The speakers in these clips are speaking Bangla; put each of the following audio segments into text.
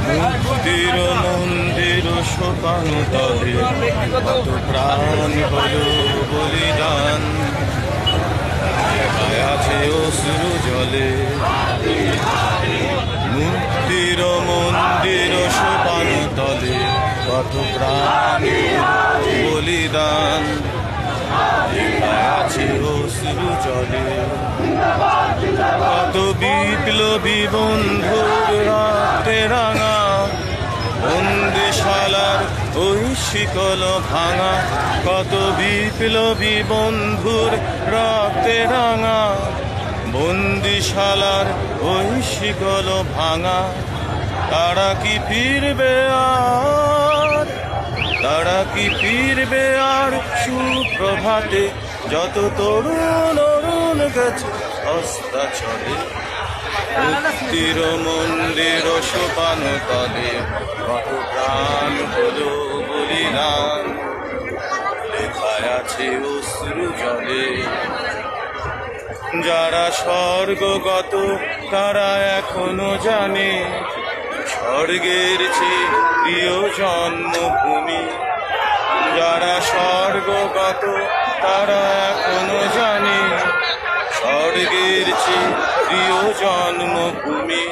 মুক্তির মন্দির সোপান তলে কত প্রাণ হলো বলিদান, আছে অশ্রু জলে। মুক্তির মন্দির সোপান তলে কত প্রাণ বলিদান, আছে অশ্রু জলে। কত বিপ্লবী বন্ধুর রাতে রাঙা, বন্দিশালার ওই শিকল ভাঙা। কত বিপ্লবী বন্ধুর রাতে রাঙা, বন্দিশালার ওই শিকল ভাঙা। তারা কি ফিরবে আর, তারা কি ফিরবে আর সুপ্রভাতে, যত তরুণ অরুণ গেছে অস্তাচলে। মুক্তির মন্দির সোপান তলে কত প্রাণ হলো বলিদান, লেখায় আছে অশ্রু জলে। যারা স্বর্গগত তারা এখনো জানে, স্বর্গের চেয়ে প্রিয় জন্মভূমি। যারা স্বর্গগত তারা এখনো জানে, স্বর্গের চেয়ে প্রিয় জন্মভূমি।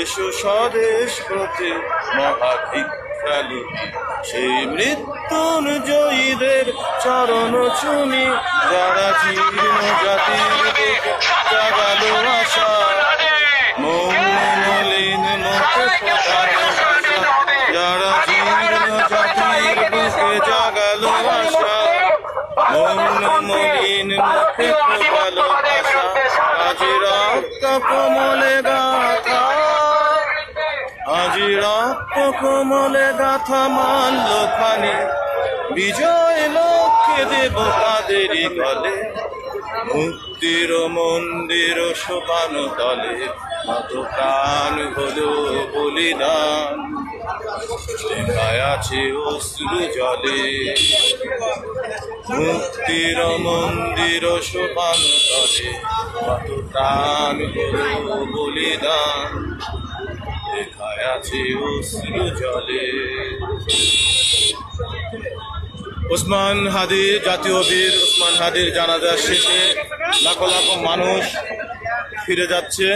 এসো স্বদেশ ব্রতে মহাধিক্রালী, সেই মৃত্যুঞ্জয়ীদের চরণ চুমি। যারা জীর্ণ জাতির বুকে জাগালো আশা, মৌন-মলিন মুখে ফোটালো আশা। যারা জীর্ণ জাতির বুকে জাগালো আশা, মৌন-মলিন মুখে ফোটালো আশা। আজি রক্ত কোমলে গাথা, আজি রক্ত কোমলে গাথা মানল খানে, বিজয় লক্ষ্যে দেব তাদেরই গলে। মুক্তির মন্দির সোপান তলে কত প্রাণ হলো বলিদান, লেখায় আছে অশ্রু জলে। মুক্তির মন্দির সোপান তলে কত প্রাণ হলো বলিদান, লেখায় আছে অশ্রু জলে। ওসমান হাদি, জাতীয় বীর ওসমান হাদির জানাজা শেষে লাখো লাখো মানুষ ফিরে যাচ্ছে।